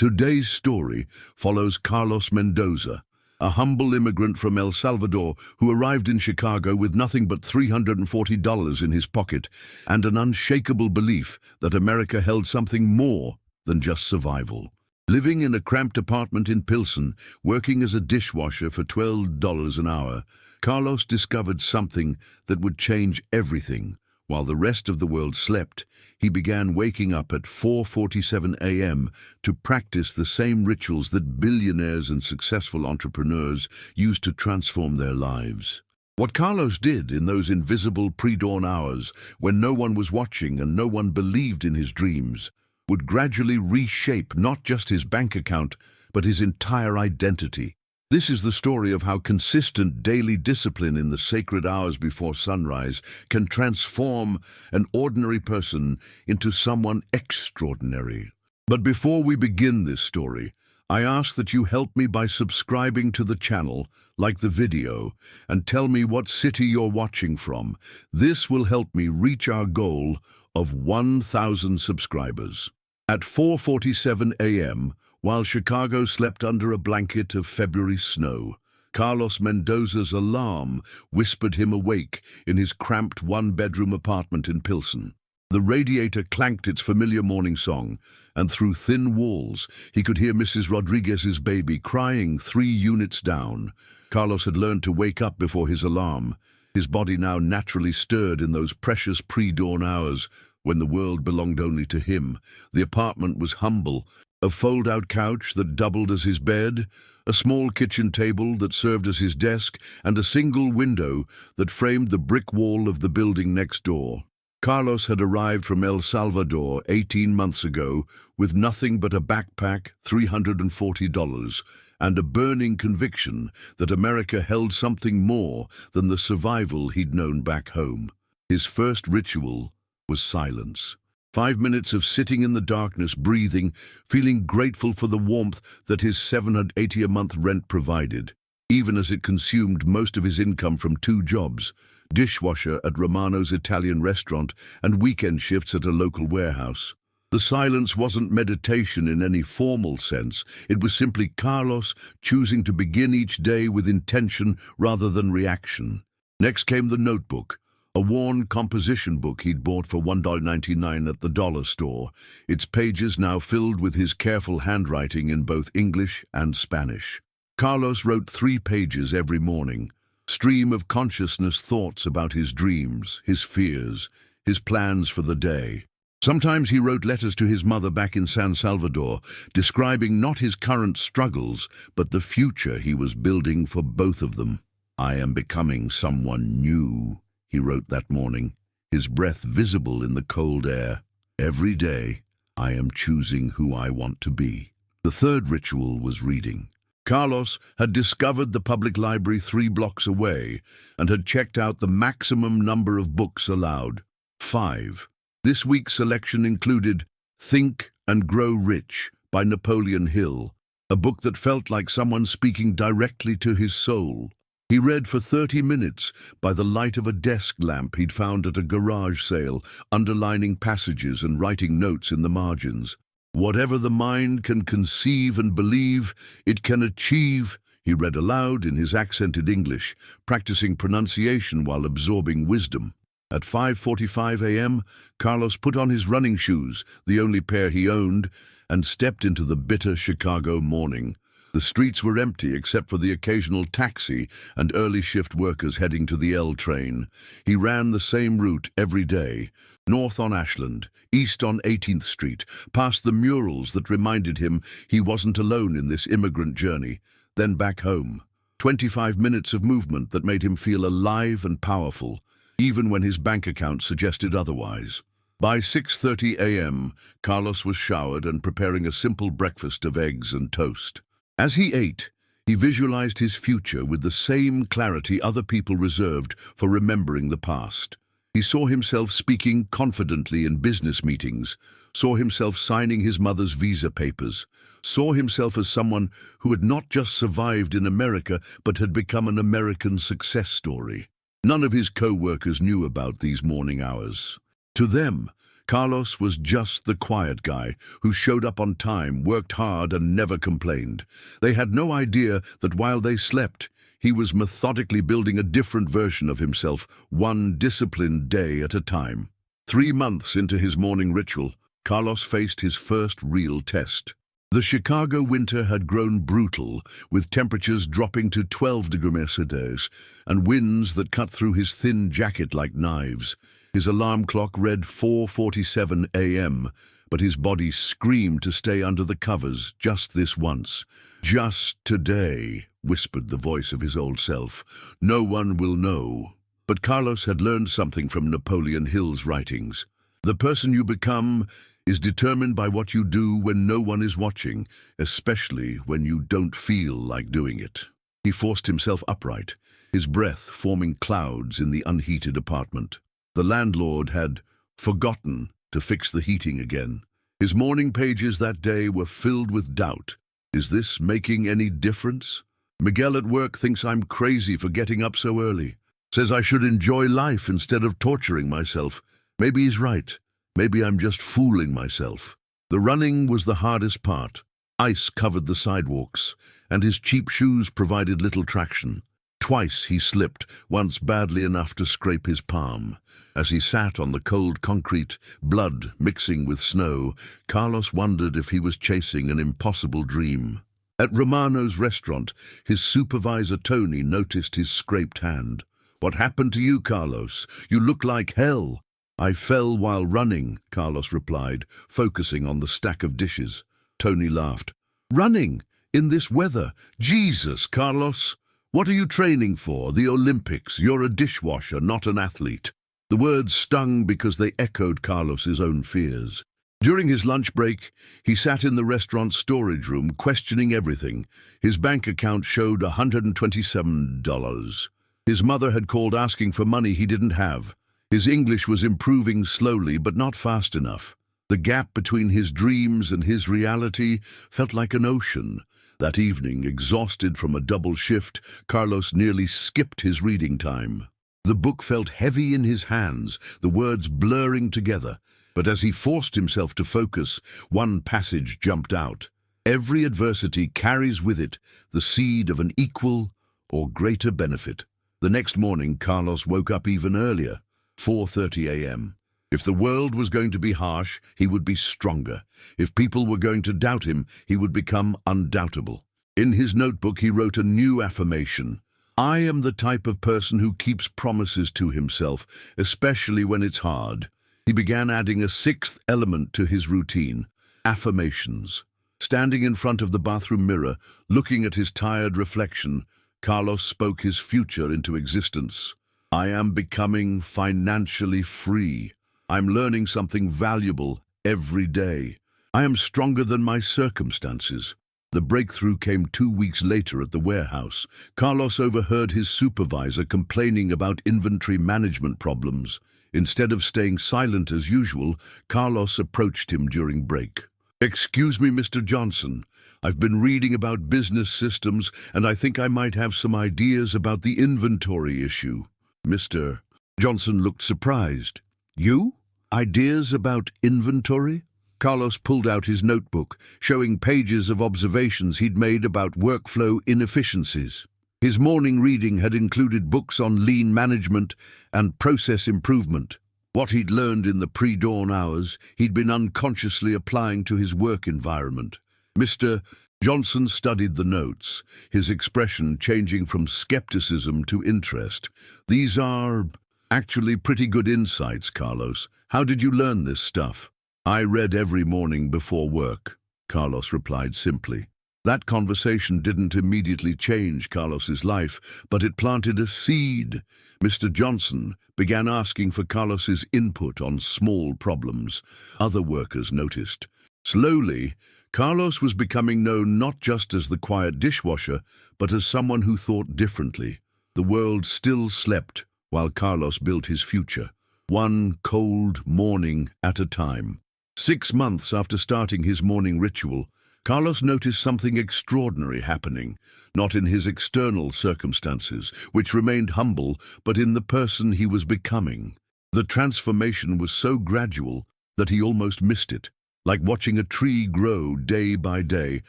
Today's story follows Carlos Mendoza, a humble immigrant from El Salvador who arrived in Chicago with nothing but $340 in his pocket and an unshakable belief that America held something more than just survival. Living in a cramped apartment in Pilsen, working as a dishwasher for $12 an hour, Carlos discovered something that would change everything. While the rest of the world slept, he began waking up at 4:47 a.m. to practice the same rituals that billionaires and successful entrepreneurs use to transform their lives. What Carlos did in those invisible pre-dawn hours, when no one was watching and no one believed in his dreams, would gradually reshape not just his bank account, but his entire identity. This is the story of how consistent daily discipline in the sacred hours before sunrise can transform an ordinary person into someone extraordinary. But before we begin this story, I ask that you help me by subscribing to the channel, like the video, and tell me what city you're watching from. This will help me reach our goal of 1,000 subscribers. At 4:47 a.m., while Chicago slept under a blanket of February snow, Carlos Mendoza's alarm whispered him awake in his cramped one-bedroom apartment in Pilsen. The radiator clanked its familiar morning song, and through thin walls he could hear Mrs. Rodriguez's baby crying 3 units down. Carlos had learned to wake up before his alarm. His body now naturally stirred in those precious pre-dawn hours when the world belonged only to him. The apartment was humble. A fold-out couch that doubled as his bed, a small kitchen table that served as his desk, and a single window that framed the brick wall of the building next door. Carlos had arrived from El Salvador 18 months ago with nothing but a backpack, $340, and a burning conviction that America held something more than the survival he'd known back home. His first ritual was silence. 5 minutes of sitting in the darkness, breathing, feeling grateful for the warmth that his $780 a month rent provided, even as it consumed most of his income from 2 jobs, dishwasher at Romano's Italian restaurant and weekend shifts at a local warehouse. The silence wasn't meditation in any formal sense. It was simply Carlos choosing to begin each day with intention rather than reaction. Next came the notebook, a worn composition book he'd bought for $1.99 at the dollar store, its pages now filled with his careful handwriting in both English and Spanish. Carlos wrote 3 pages every morning, stream of consciousness thoughts about his dreams, his fears, his plans for the day. Sometimes he wrote letters to his mother back in San Salvador, describing not his current struggles, but the future he was building for both of them. "I am becoming someone new," he wrote that morning, his breath visible in the cold air. "Every day, I am choosing who I want to be." The third ritual was reading. Carlos had discovered the public library 3 blocks away and had checked out the maximum number of books allowed, 5. This week's selection included Think and Grow Rich by Napoleon Hill, a book that felt like someone speaking directly to his soul. He read for 30 minutes by the light of a desk lamp he'd found at a garage sale, underlining passages and writing notes in the margins. "Whatever the mind can conceive and believe, it can achieve," he read aloud in his accented English, practicing pronunciation while absorbing wisdom. At 5:45 a.m., Carlos put on his running shoes, the only pair he owned, and stepped into the bitter Chicago morning. The streets were empty except for the occasional taxi and early shift workers heading to the L train. He ran the same route every day, north on Ashland, east on 18th Street, past the murals that reminded him he wasn't alone in this immigrant journey, then back home. 25 minutes of movement that made him feel alive and powerful, even when his bank account suggested otherwise. By 6:30 a.m., Carlos was showered and preparing a simple breakfast of eggs and toast. As he ate, he visualized his future with the same clarity other people reserved for remembering the past. He saw himself speaking confidently in business meetings, saw himself signing his mother's visa papers, saw himself as someone who had not just survived in America but had become an American success story. None of his co-workers knew about these morning hours. To them, Carlos was just the quiet guy who showed up on time, worked hard, and never complained. They had no idea that while they slept, he was methodically building a different version of himself, one disciplined day at a time. 3 months into his morning ritual, Carlos faced his first real test. The Chicago winter had grown brutal, with temperatures dropping to 12 degrees Celsius and winds that cut through his thin jacket like knives. His alarm clock read 4:47 a.m., but his body screamed to stay under the covers just this once. "Just today," whispered the voice of his old self. "No one will know." But Carlos had learned something from Napoleon Hill's writings. The person you become is determined by what you do when no one is watching, especially when you don't feel like doing it. He forced himself upright, his breath forming clouds in the unheated apartment. The landlord had forgotten to fix the heating again. His morning pages that day were filled with doubt. Is this making any difference? Miguel at work thinks I'm crazy for getting up so early. Says I should enjoy life instead of torturing myself. Maybe he's right. Maybe I'm just fooling myself. The running was the hardest part. Ice covered the sidewalks, and his cheap shoes provided little traction. Twice he slipped, once badly enough to scrape his palm. As he sat on the cold concrete, blood mixing with snow, Carlos wondered if he was chasing an impossible dream. At Romano's restaurant, his supervisor Tony noticed his scraped hand. "What happened to you, Carlos? You look like hell." "I fell while running," Carlos replied, focusing on the stack of dishes. Tony laughed. "Running? In this weather? Jesus, Carlos! What are you training for? The Olympics. You're a dishwasher, not an athlete." The words stung because they echoed Carlos's own fears. During his lunch break, he sat in the restaurant's storage room, questioning everything. His bank account showed $127. His mother had called asking for money he didn't have. His English was improving slowly, but not fast enough. The gap between his dreams and his reality felt like an ocean. That evening, exhausted from a double shift, Carlos nearly skipped his reading time. The book felt heavy in his hands, the words blurring together. But as he forced himself to focus, one passage jumped out. Every adversity carries with it the seed of an equal or greater benefit. The next morning, Carlos woke up even earlier, 4:30 a.m. If the world was going to be harsh, he would be stronger. If people were going to doubt him, he would become undoubtable. In his notebook, he wrote a new affirmation. "I am the type of person who keeps promises to himself, especially when it's hard." He began adding a sixth element to his routine, affirmations. Standing in front of the bathroom mirror, looking at his tired reflection, Carlos spoke his future into existence. "I am becoming financially free. I'm learning something valuable every day. I am stronger than my circumstances." The breakthrough came 2 weeks later at the warehouse. Carlos overheard his supervisor complaining about inventory management problems. Instead of staying silent as usual, Carlos approached him during break. "Excuse me, Mr. Johnson. I've been reading about business systems, and I think I might have some ideas about the inventory issue." Mr. Johnson looked surprised. "You? Ideas about inventory?" Carlos pulled out his notebook, showing pages of observations he'd made about workflow inefficiencies. His morning reading had included books on lean management and process improvement. What he'd learned in the pre-dawn hours, he'd been unconsciously applying to his work environment. Mr. Johnson studied the notes, his expression changing from skepticism to interest. "These are actually pretty good insights, Carlos. How did you learn this stuff?" "I read every morning before work," Carlos replied simply. That conversation didn't immediately change Carlos's life, but it planted a seed. Mr. Johnson began asking for Carlos's input on small problems. Other workers noticed. Slowly, Carlos was becoming known not just as the quiet dishwasher, but as someone who thought differently. The world still slept while Carlos built his future, one cold morning at a time. 6 months after starting his morning ritual, Carlos noticed something extraordinary happening, not in his external circumstances, which remained humble, but in the person he was becoming. The transformation was so gradual that he almost missed it, like watching a tree grow day by day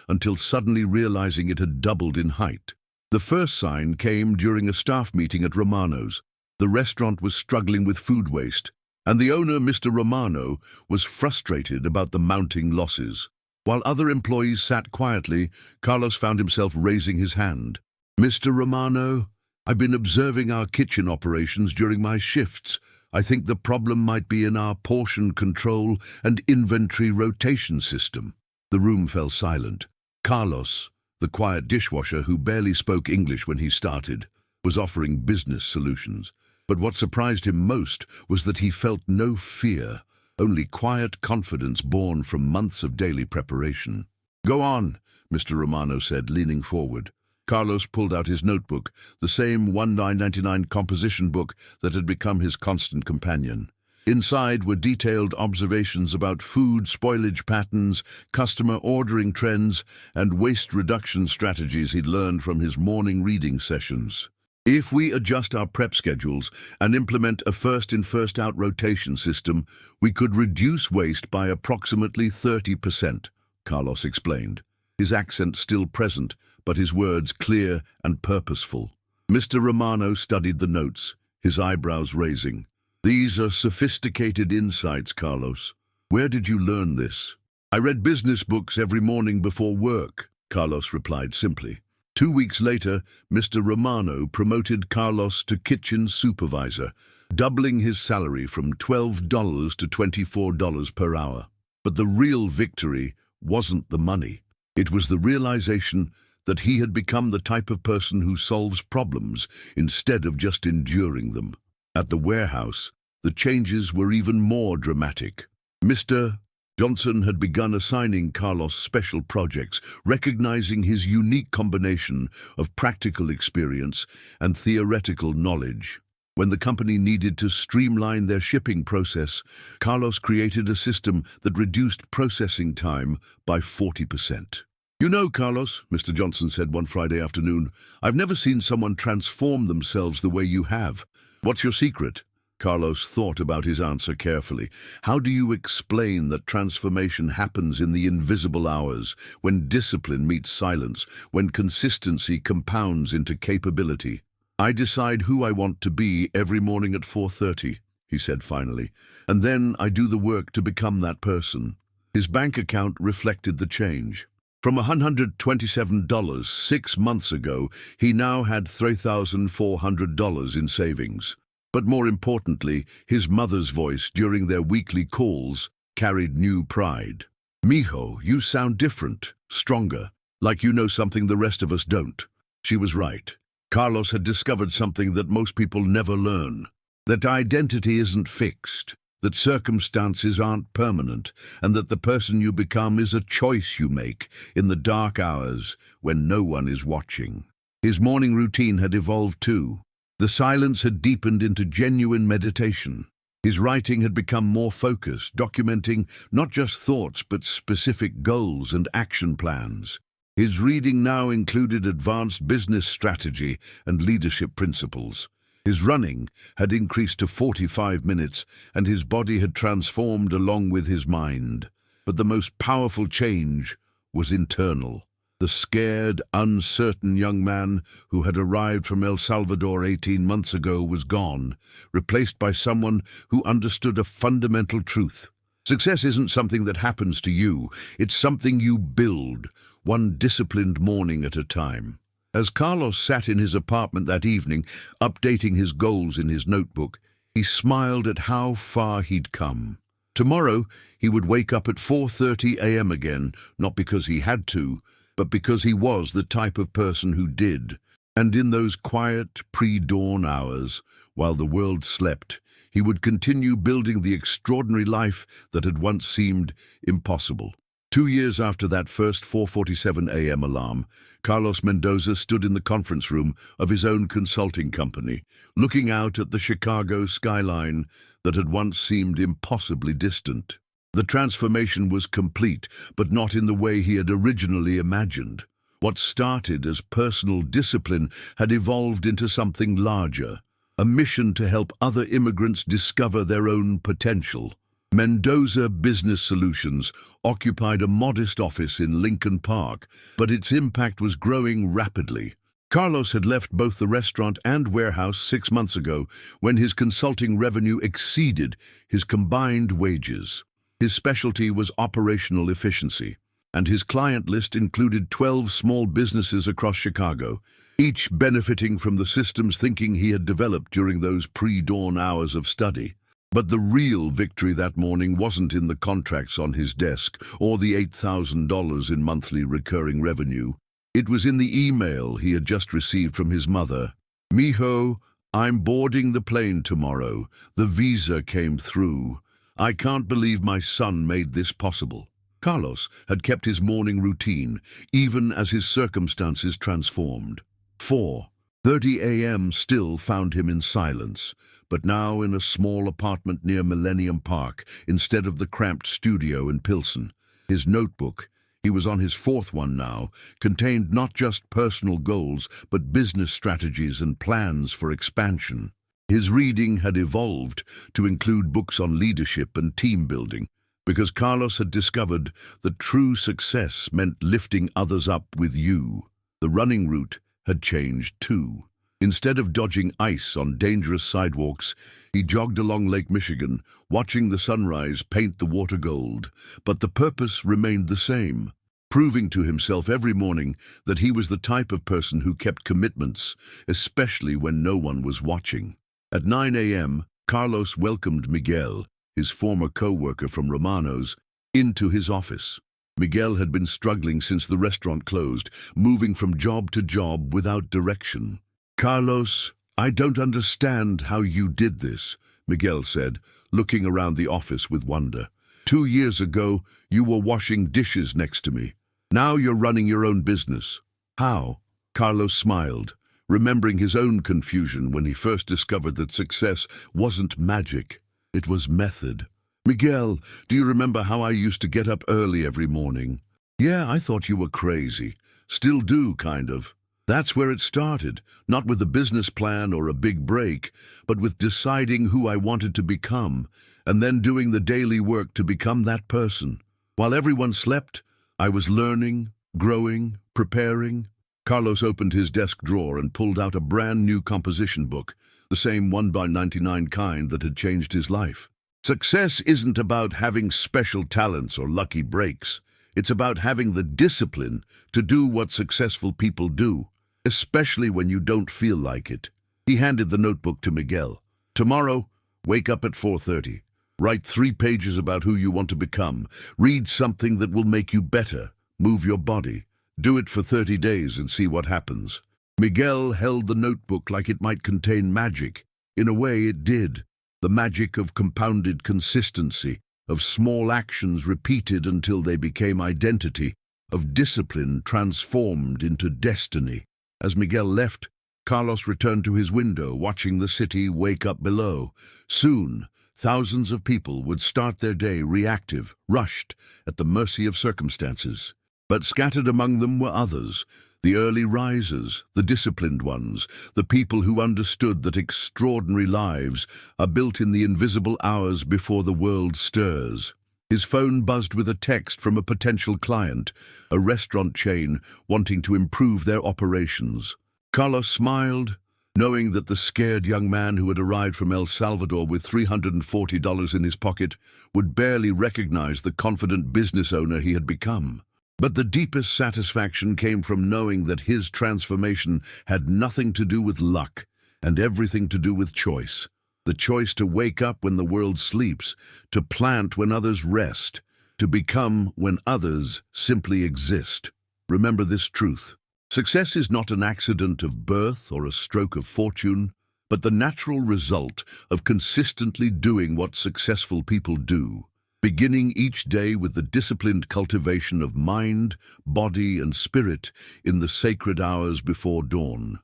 until suddenly realizing it had doubled in height. The first sign came during a staff meeting at Romano's. The restaurant was struggling with food waste, and the owner, Mr. Romano, was frustrated about the mounting losses. While other employees sat quietly, Carlos found himself raising his hand. "Mr. Romano, I've been observing our kitchen operations during my shifts. I think the problem might be in our portion control and inventory rotation system." The room fell silent. Carlos, the quiet dishwasher who barely spoke English when he started, was offering business solutions. But what surprised him most was that he felt no fear, only quiet confidence born from months of daily preparation. "Go on," Mr. Romano said, leaning forward. Carlos pulled out his notebook, the same $19.99 composition book that had become his constant companion. Inside were detailed observations about food spoilage patterns, customer ordering trends, and waste reduction strategies he'd learned from his morning reading sessions. "If we adjust our prep schedules and implement a first-in, first-out rotation system, we could reduce waste by approximately 30%, Carlos explained, his accent still present, but his words clear and purposeful. Mr. Romano studied the notes, his eyebrows raising. "These are sophisticated insights, Carlos. Where did you learn this?" "I read business books every morning before work," Carlos replied simply. 2 weeks later, Mr. Romano promoted Carlos to kitchen supervisor, doubling his salary from $12 to $24 per hour. But the real victory wasn't the money. It was the realization that he had become the type of person who solves problems instead of just enduring them. At the warehouse, the changes were even more dramatic. Mr. Johnson had begun assigning Carlos special projects, recognizing his unique combination of practical experience and theoretical knowledge. When the company needed to streamline their shipping process, Carlos created a system that reduced processing time by 40%. "You know, Carlos," Mr. Johnson said one Friday afternoon, "I've never seen someone transform themselves the way you have. What's your secret?" Carlos thought about his answer carefully. "How do you explain that transformation happens in the invisible hours, when discipline meets silence, when consistency compounds into capability?" "I decide who I want to be every morning at 4:30, he said finally, "and then I do the work to become that person." His bank account reflected the change. From $127 6 months ago, he now had $3,400 in savings. But more importantly, his mother's voice during their weekly calls carried new pride. "Mijo, you sound different, stronger, like you know something the rest of us don't." She was right. Carlos had discovered something that most people never learn: that identity isn't fixed, that circumstances aren't permanent, and that the person you become is a choice you make in the dark hours when no one is watching. His morning routine had evolved too. The silence had deepened into genuine meditation. His writing had become more focused, documenting not just thoughts but specific goals and action plans. His reading now included advanced business strategy and leadership principles. His running had increased to 45 minutes, and his body had transformed along with his mind. But the most powerful change was internal. The scared, uncertain young man who had arrived from El Salvador 18 months ago was gone, replaced by someone who understood a fundamental truth. Success isn't something that happens to you, it's something you build, one disciplined morning at a time. As Carlos sat in his apartment that evening, updating his goals in his notebook, he smiled at how far he'd come. Tomorrow, he would wake up at 4:30 a.m. again, not because he had to, but because he was the type of person who did. And in those quiet, pre-dawn hours, while the world slept, he would continue building the extraordinary life that had once seemed impossible. 2 years after that first 4:47 a.m. alarm, Carlos Mendoza stood in the conference room of his own consulting company, looking out at the Chicago skyline that had once seemed impossibly distant. The transformation was complete, but not in the way he had originally imagined. What started as personal discipline had evolved into something larger, a mission to help other immigrants discover their own potential. Mendoza Business Solutions occupied a modest office in Lincoln Park, but its impact was growing rapidly. Carlos had left both the restaurant and warehouse 6 months ago when his consulting revenue exceeded his combined wages. His specialty was operational efficiency, and his client list included 12 small businesses across Chicago, each benefiting from the systems thinking he had developed during those pre-dawn hours of study. But the real victory that morning wasn't in the contracts on his desk or the $8,000 in monthly recurring revenue. It was in the email he had just received from his mother. "Mijo, I'm boarding the plane tomorrow. The visa came through. I can't believe my son made this possible." Carlos had kept his morning routine, even as his circumstances transformed. 4:30 a.m. still found him in silence, but now in a small apartment near Millennium Park instead of the cramped studio in Pilsen. His notebook, he was on his 4th one now, contained not just personal goals but business strategies and plans for expansion. His reading had evolved to include books on leadership and team building, because Carlos had discovered that true success meant lifting others up with you. The running route had changed too. Instead of dodging ice on dangerous sidewalks, he jogged along Lake Michigan, watching the sunrise paint the water gold. But the purpose remained the same, proving to himself every morning that he was the type of person who kept commitments, especially when no one was watching. At 9 a.m., Carlos welcomed Miguel, his former co-worker from Romano's, into his office. Miguel had been struggling since the restaurant closed, moving from job to job without direction. "Carlos, I don't understand how you did this," Miguel said, looking around the office with wonder. 2 years ago, you were washing dishes next to me. Now you're running your own business. How?" Carlos smiled, remembering his own confusion when he first discovered that success wasn't magic, it was method. "Miguel, do you remember how I used to get up early every morning?" "Yeah, I thought you were crazy. Still do, kind of. That's where it started, not with a business plan or a big break, but with deciding who I wanted to become, and then doing the daily work to become that person. While everyone slept, I was learning, growing, preparing." Carlos opened his desk drawer and pulled out a brand new composition book, the same 1x99 kind that had changed his life. Success isn't about having special talents or lucky breaks. It's about having the discipline to do what successful people do, especially when you don't feel like it. He handed the notebook to Miguel. "Tomorrow, wake up at 4:30. Write 3 pages about who you want to become. Read something that will make you better. Move your body. Do it for 30 days and see what happens." Miguel held the notebook like it might contain magic. In a way, it did. The magic of compounded consistency, of small actions repeated until they became identity, of discipline transformed into destiny. As Miguel left, Carlos returned to his window, watching the city wake up below. Soon, thousands of people would start their day reactive, rushed, at the mercy of circumstances. But scattered among them were others, the early risers, the disciplined ones, the people who understood that extraordinary lives are built in the invisible hours before the world stirs. His phone buzzed with a text from a potential client, a restaurant chain wanting to improve their operations. Carlos smiled, knowing that the scared young man who had arrived from El Salvador with $340 in his pocket would barely recognize the confident business owner he had become. But the deepest satisfaction came from knowing that his transformation had nothing to do with luck and everything to do with choice. The choice to wake up when the world sleeps, to plant when others rest, to become when others simply exist. Remember this truth. Success is not an accident of birth or a stroke of fortune, but the natural result of consistently doing what successful people do. Beginning each day with the disciplined cultivation of mind, body, and spirit in the sacred hours before dawn.